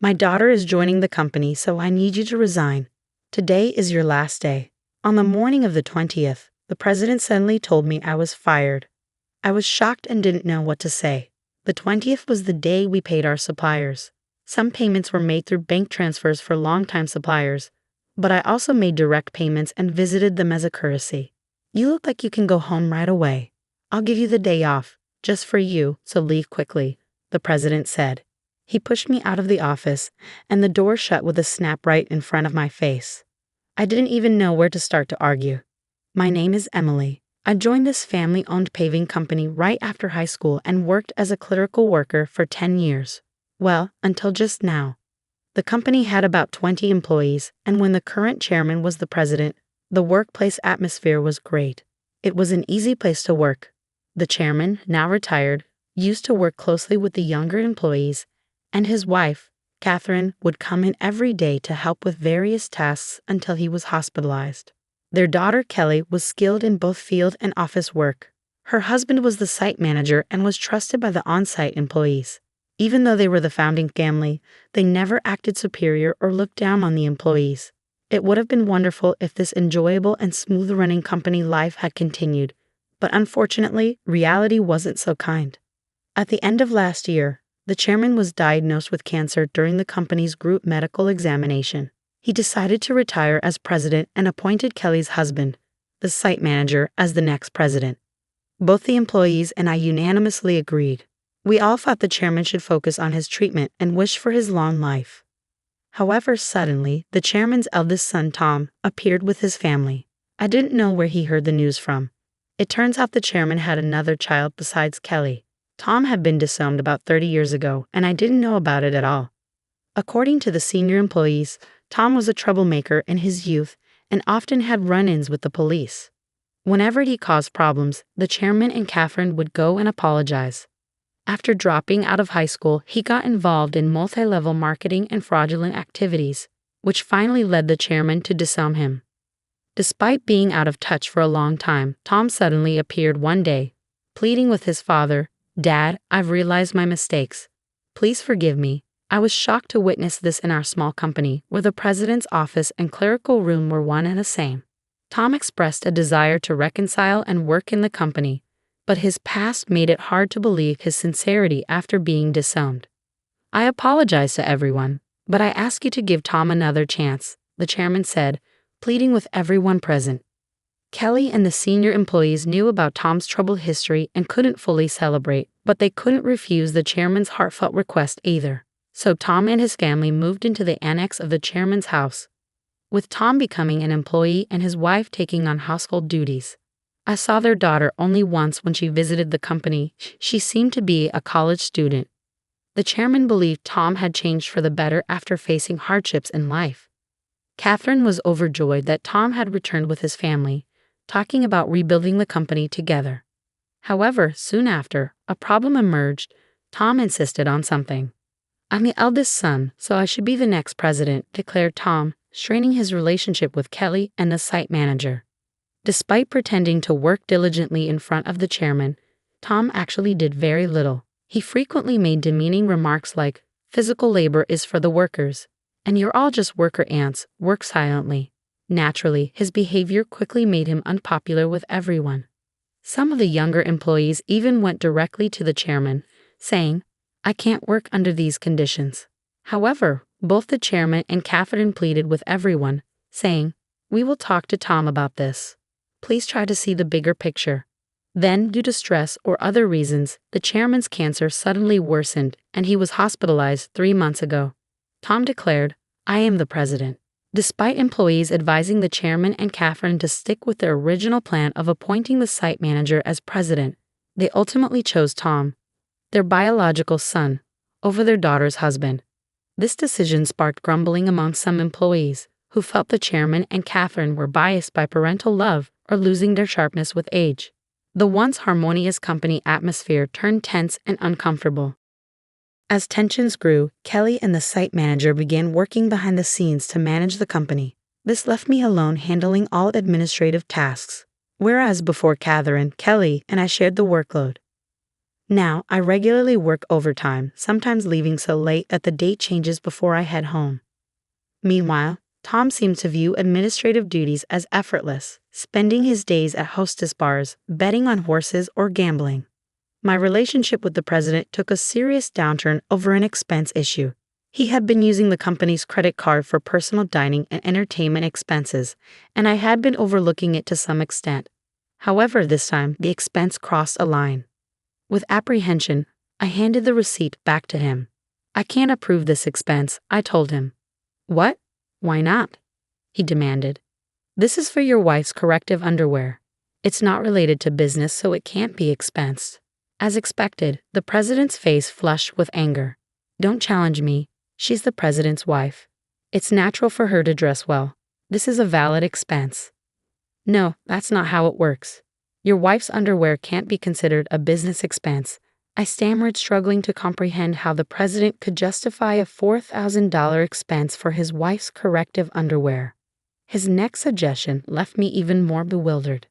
My daughter is joining the company, so I need you to resign. Today is your last day." On the morning of the 20th, the president suddenly told me I was fired. I was shocked and didn't know what to say. The 20th was the day we paid our suppliers. Some payments were made through bank transfers for longtime suppliers, but I also made direct payments and visited them as a courtesy. "You look like you can go home right away. I'll give you the day off, just for you, so leave quickly," the president said. He pushed me out of the office, and the door shut with a snap right in front of my face. I didn't even know where to start to argue. My name is Emily. I joined this family-owned paving company right after high school and worked as a clerical worker for 10 years. Well, until just now. The company had about 20 employees, and when the current chairman was the president, the workplace atmosphere was great. It was an easy place to work. The chairman, now retired, used to work closely with the younger employees, and his wife, Catherine, would come in every day to help with various tasks until he was hospitalized. Their daughter, Kelly, was skilled in both field and office work. Her husband was the site manager and was trusted by the on-site employees. Even though they were the founding family, they never acted superior or looked down on the employees. It would have been wonderful if this enjoyable and smooth-running company life had continued, but unfortunately, reality wasn't so kind. At the end of last year, the chairman was diagnosed with cancer during the company's group medical examination. He decided to retire as president and appointed Kelly's husband, the site manager, as the next president. Both the employees and I unanimously agreed. We all thought the chairman should focus on his treatment and wished for his long life. However, suddenly, the chairman's eldest son, Tom, appeared with his family. I didn't know where he heard the news from. It turns out the chairman had another child besides Kelly. Tom had been disowned about 30 years ago, and I didn't know about it at all. According to the senior employees, Tom was a troublemaker in his youth and often had run-ins with the police. Whenever he caused problems, the chairman and Catherine would go and apologize. After dropping out of high school, he got involved in multi-level marketing and fraudulent activities, which finally led the chairman to disown him. Despite being out of touch for a long time, Tom suddenly appeared one day, pleading with his father, "Dad, I've realized my mistakes. Please forgive me." I was shocked to witness this in our small company, where the president's office and clerical room were one and the same. Tom expressed a desire to reconcile and work in the company, but his past made it hard to believe his sincerity after being disowned. "I apologize to everyone, but I ask you to give Tom another chance," the chairman said, pleading with everyone present. Kelly and the senior employees knew about Tom's troubled history and couldn't fully celebrate, but they couldn't refuse the chairman's heartfelt request either. So Tom and his family moved into the annex of the chairman's house, with Tom becoming an employee and his wife taking on household duties. I saw their daughter only once when she visited the company. She seemed to be a college student. The chairman believed Tom had changed for the better after facing hardships in life. Catherine was overjoyed that Tom had returned with his family, talking about rebuilding the company together. However, soon after, a problem emerged. Tom insisted on something. "I'm the eldest son, so I should be the next president," declared Tom, straining his relationship with Kelly and the site manager. Despite pretending to work diligently in front of the chairman, Tom actually did very little. He frequently made demeaning remarks like, "Physical labor is for the workers, and you're all just worker ants, work silently." Naturally, his behavior quickly made him unpopular with everyone. Some of the younger employees even went directly to the chairman, saying, "I can't work under these conditions." However, both the chairman and Catherine pleaded with everyone, saying, "We will talk to Tom about this. Please try to see the bigger picture." Then, due to stress or other reasons, the chairman's cancer suddenly worsened and he was hospitalized 3 months ago. Tom declared, "I am the president." Despite employees advising the chairman and Catherine to stick with their original plan of appointing the site manager as president, they ultimately chose Tom, their biological son, over their daughter's husband. This decision sparked grumbling among some employees, who felt the chairman and Catherine were biased by parental love or losing their sharpness with age. The once harmonious company atmosphere turned tense and uncomfortable. As tensions grew, Kelly and the site manager began working behind the scenes to manage the company. This left me alone handling all administrative tasks, whereas before Catherine, Kelly, and I shared the workload. Now, I regularly work overtime, sometimes leaving so late that the date changes before I head home. Meanwhile, Tom seemed to view administrative duties as effortless, spending his days at hostess bars, betting on horses, or gambling. My relationship with the president took a serious downturn over an expense issue. He had been using the company's credit card for personal dining and entertainment expenses, and I had been overlooking it to some extent. However, this time, the expense crossed a line. With apprehension, I handed the receipt back to him. "I can't approve this expense," I told him. "What? Why not?" he demanded. "This is for your wife's corrective underwear. It's not related to business, so it can't be expensed." As expected, the president's face flushed with anger. "Don't challenge me. She's the president's wife. It's natural for her to dress well. This is a valid expense." "No, that's not how it works. Your wife's underwear can't be considered a business expense." I stammered, struggling to comprehend how the president could justify a $4,000 expense for his wife's corrective underwear. His next suggestion left me even more bewildered.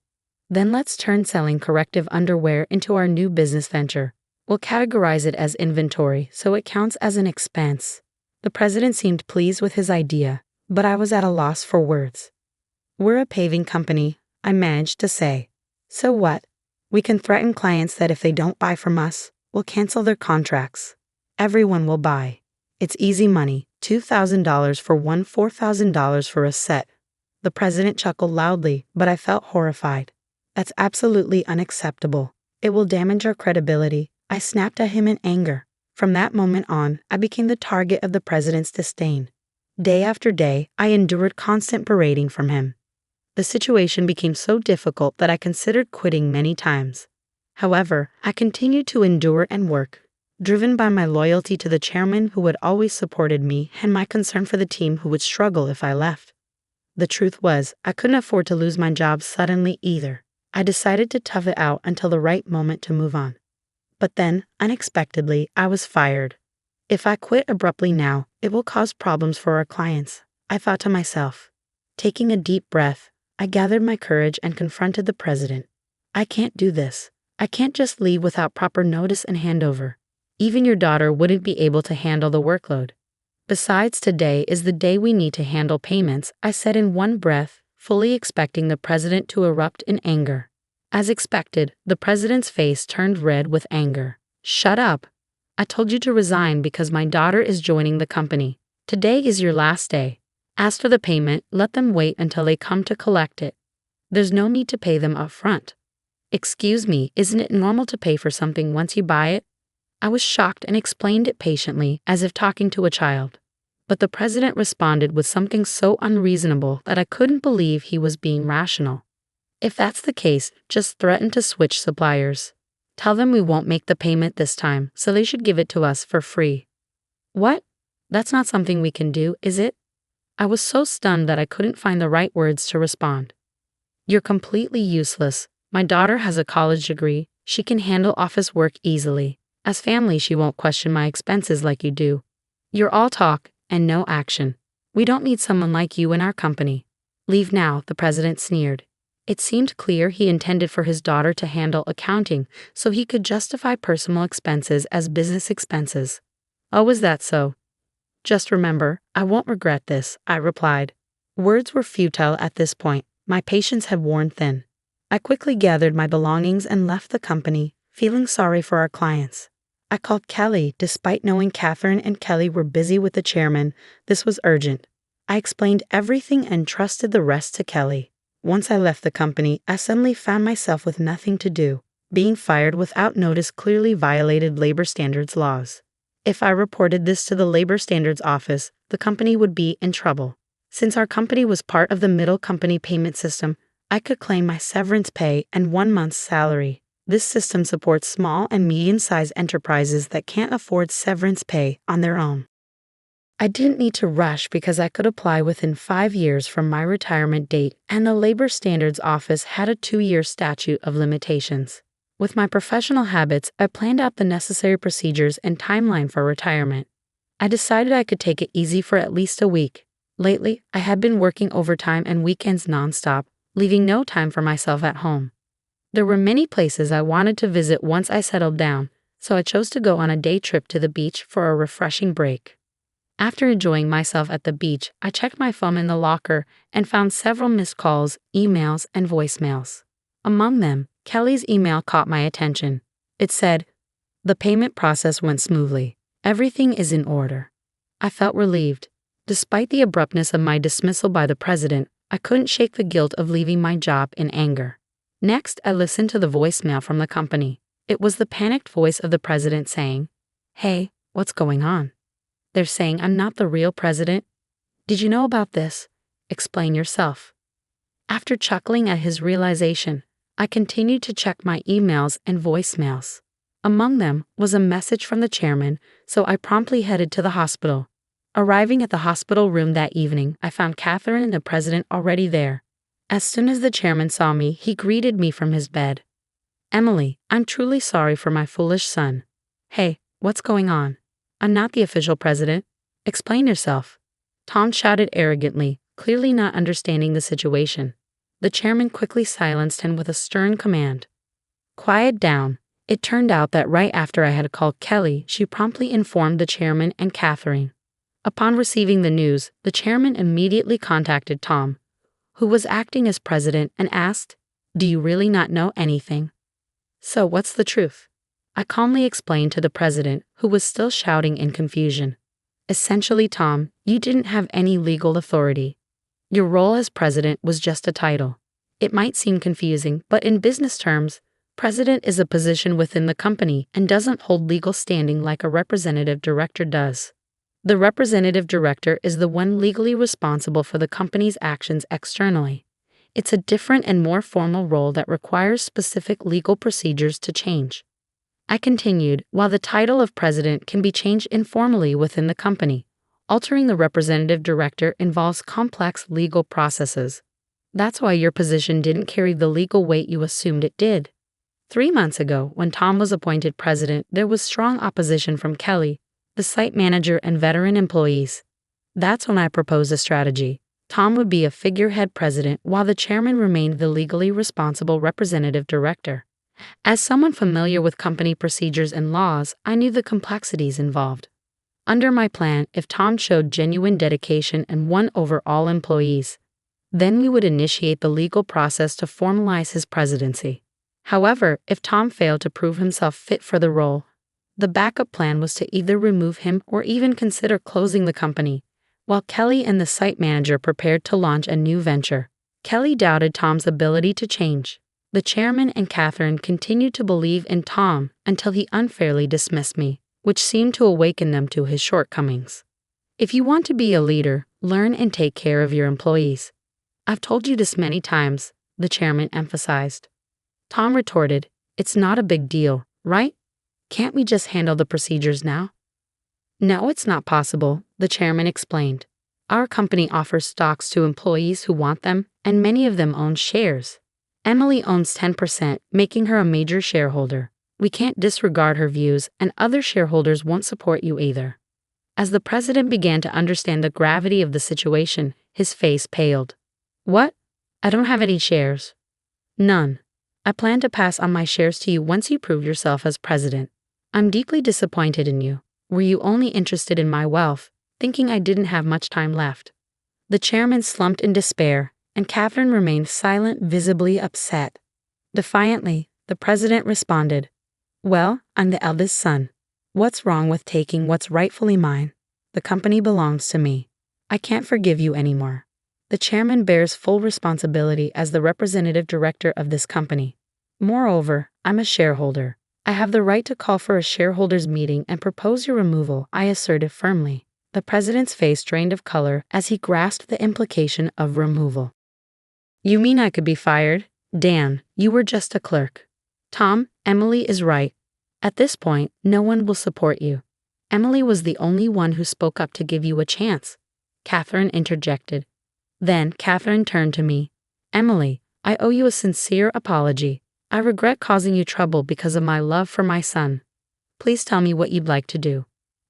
"Then let's turn selling corrective underwear into our new business venture. We'll categorize it as inventory so it counts as an expense." The president seemed pleased with his idea, but I was at a loss for words. "We're a paving company," I managed to say. "So what? We can threaten clients that if they don't buy from us, we'll cancel their contracts. Everyone will buy. It's easy money, $2,000 for one, $4,000 for a set." The president chuckled loudly, but I felt horrified. "That's absolutely unacceptable. It will damage our credibility." I snapped at him in anger. From that moment on, I became the target of the president's disdain. Day after day, I endured constant berating from him. The situation became so difficult that I considered quitting many times. However, I continued to endure and work, driven by my loyalty to the chairman who had always supported me and my concern for the team who would struggle if I left. The truth was, I couldn't afford to lose my job suddenly either. I decided to tough it out until the right moment to move on. But then, unexpectedly, I was fired. If I quit abruptly now, it will cause problems for our clients, I thought to myself. Taking a deep breath, I gathered my courage and confronted the president. "I can't do this. I can't just leave without proper notice and handover. Even your daughter wouldn't be able to handle the workload. Besides, today is the day we need to handle payments," I said in one breath, fully expecting the president to erupt in anger. As expected, the president's face turned red with anger. "Shut up. I told you to resign because my daughter is joining the company. Today is your last day. As for the payment, let them wait until they come to collect it. There's no need to pay them up front." "Excuse me, isn't it normal to pay for something once you buy it?" I was shocked and explained it patiently, as if talking to a child. But the president responded with something so unreasonable that I couldn't believe he was being rational. "If that's the case, just threaten to switch suppliers. Tell them we won't make the payment this time, so they should give it to us for free." "What? That's not something we can do, is it?" I was so stunned that I couldn't find the right words to respond. "You're completely useless. My daughter has a college degree. She can handle office work easily. As family, she won't question my expenses like you do. You're all talk and no action. We don't need someone like you in our company. Leave now," the president sneered. It seemed clear he intended for his daughter to handle accounting so he could justify personal expenses as business expenses. "Oh, is that so? Just remember, I won't regret this," I replied. Words were futile at this point. My patience had worn thin. I quickly gathered my belongings and left the company, feeling sorry for our clients. I called Kelly, despite knowing Catherine and Kelly were busy with the chairman. This was urgent. I explained everything and trusted the rest to Kelly. Once I left the company, I suddenly found myself with nothing to do. Being fired without notice clearly violated labor standards laws. If I reported this to the Labor Standards Office, the company would be in trouble. Since our company was part of the middle company payment system, I could claim my severance pay and 1 month's salary. This system supports small and medium-sized enterprises that can't afford severance pay on their own. I didn't need to rush because I could apply within 5 years from my retirement date, and the Labor Standards Office had a 2-year statute of limitations. With my professional habits, I planned out the necessary procedures and timeline for retirement. I decided I could take it easy for at least a week. Lately, I had been working overtime and weekends nonstop, leaving no time for myself at home. There were many places I wanted to visit once I settled down, so I chose to go on a day trip to the beach for a refreshing break. After enjoying myself at the beach, I checked my phone in the locker and found several missed calls, emails, and voicemails. Among them, Kelly's email caught my attention. It said, "The payment process went smoothly. Everything is in order." I felt relieved. Despite the abruptness of my dismissal by the president, I couldn't shake the guilt of leaving my job in anger. Next, I listened to the voicemail from the company. It was the panicked voice of the president saying, "Hey, what's going on? They're saying I'm not the real president. Did you know about this? Explain yourself." After chuckling at his realization, I continued to check my emails and voicemails. Among them was a message from the chairman, so I promptly headed to the hospital. Arriving at the hospital room that evening, I found Catherine and the president already there. As soon as the chairman saw me, he greeted me from his bed. "Emily, I'm truly sorry for my foolish son." "Hey, what's going on? I'm not the official president. Explain yourself." Tom shouted arrogantly, clearly not understanding the situation. The chairman quickly silenced him with a stern command. "Quiet down." It turned out that right after I had called Kelly, she promptly informed the chairman and Catherine. Upon receiving the news, the chairman immediately contacted Tom, who was acting as president, and asked, "Do you really not know anything? So what's the truth?" I calmly explained to the president, who was still shouting in confusion. "Essentially, Tom, you didn't have any legal authority. Your role as president was just a title. It might seem confusing, but in business terms, president is a position within the company and doesn't hold legal standing like a representative director does. The representative director is the one legally responsible for the company's actions externally. It's a different and more formal role that requires specific legal procedures to change." I continued, "While the title of president can be changed informally within the company, altering the representative director involves complex legal processes. That's why your position didn't carry the legal weight you assumed it did." 3 months ago, when Tom was appointed president, there was strong opposition from Kelly, the site manager, and veteran employees. That's when I proposed a strategy. Tom would be a figurehead president while the chairman remained the legally responsible representative director. As someone familiar with company procedures and laws, I knew the complexities involved. Under my plan, if Tom showed genuine dedication and won over all employees, then we would initiate the legal process to formalize his presidency. However, if Tom failed to prove himself fit for the role, the backup plan was to either remove him or even consider closing the company, while Kelly and the site manager prepared to launch a new venture. Kelly doubted Tom's ability to change. The chairman and Catherine continued to believe in Tom until he unfairly dismissed me, which seemed to awaken them to his shortcomings. "If you want to be a leader, learn and take care of your employees. I've told you this many times," the chairman emphasized. Tom retorted, "It's not a big deal, right? Can't we just handle the procedures now?" "No, it's not possible," the chairman explained. "Our company offers stocks to employees who want them, and many of them own shares. Emily owns 10%, making her a major shareholder. We can't disregard her views, and other shareholders won't support you either." As the president began to understand the gravity of the situation, his face paled. "What? I don't have any shares." "None. I plan to pass on my shares to you once you prove yourself as president. I'm deeply disappointed in you. Were you only interested in my wealth, thinking I didn't have much time left?" The chairman slumped in despair, and Catherine remained silent, visibly upset. Defiantly, the president responded, "Well, I'm the eldest son. What's wrong with taking what's rightfully mine? The company belongs to me. I can't forgive you anymore. The chairman bears full responsibility as the representative director of this company. Moreover, I'm a shareholder. I have the right to call for a shareholders' meeting and propose your removal," I asserted firmly. The president's face drained of color as he grasped the implication of removal. "You mean I could be fired? Dan, you were just a clerk." "Tom, Emily is right. At this point, no one will support you. Emily was the only one who spoke up to give you a chance," Catherine interjected. Then Catherine turned to me. "Emily, I owe you a sincere apology. I regret causing you trouble because of my love for my son. Please tell me what you'd like to do."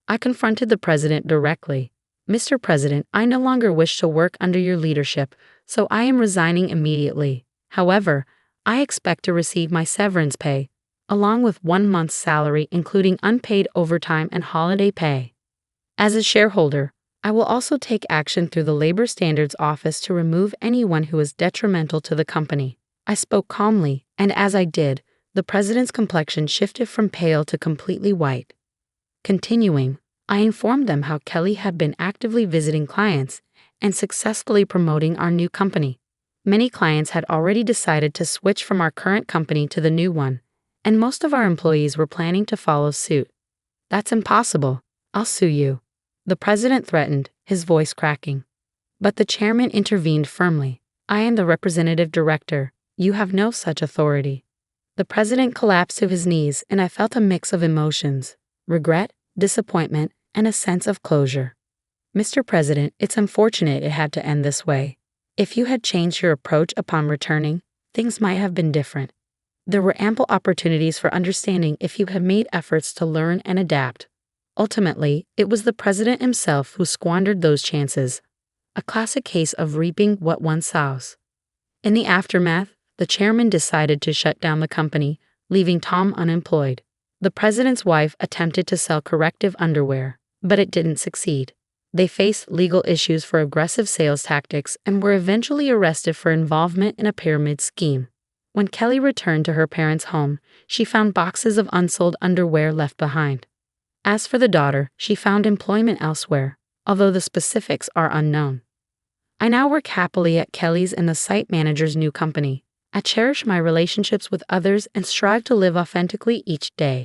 I confronted the president directly. "Mr. President, I no longer wish to work under your leadership, so I am resigning immediately. However, I expect to receive my severance pay. along with 1 month's salary, including unpaid overtime and holiday pay. As a shareholder, I will also take action through the Labor Standards Office to remove anyone who is detrimental to the company. I spoke calmly, and as I did, the president's complexion shifted from pale to completely white. Continuing, I informed them how Kelly had been actively visiting clients and successfully promoting our new company. Many clients had already decided to switch from our current company to the new one, and most of our employees were planning to follow suit. That's impossible. I'll sue you, the president threatened, his voice cracking. But the chairman intervened firmly. I am the representative director. You have no such authority. The president collapsed to his knees, and I felt a mix of emotions: regret, disappointment, and a sense of closure. Mr. President, it's unfortunate it had to end this way. If you had changed your approach upon returning, things might have been different. There were ample opportunities for understanding if you had made efforts to learn and adapt. Ultimately, it was the president himself who squandered those chances, a classic case of reaping what one sows. In the aftermath, the chairman decided to shut down the company, leaving Tom unemployed. The president's wife attempted to sell corrective underwear, but it didn't succeed. They faced legal issues for aggressive sales tactics and were eventually arrested for involvement in a pyramid scheme. When Kelly returned to her parents' home, she found boxes of unsold underwear left behind. As for the daughter, she found employment elsewhere, although the specifics are unknown. I now work happily at Kelly's and the site manager's new company. I cherish my relationships with others and strive to live authentically each day.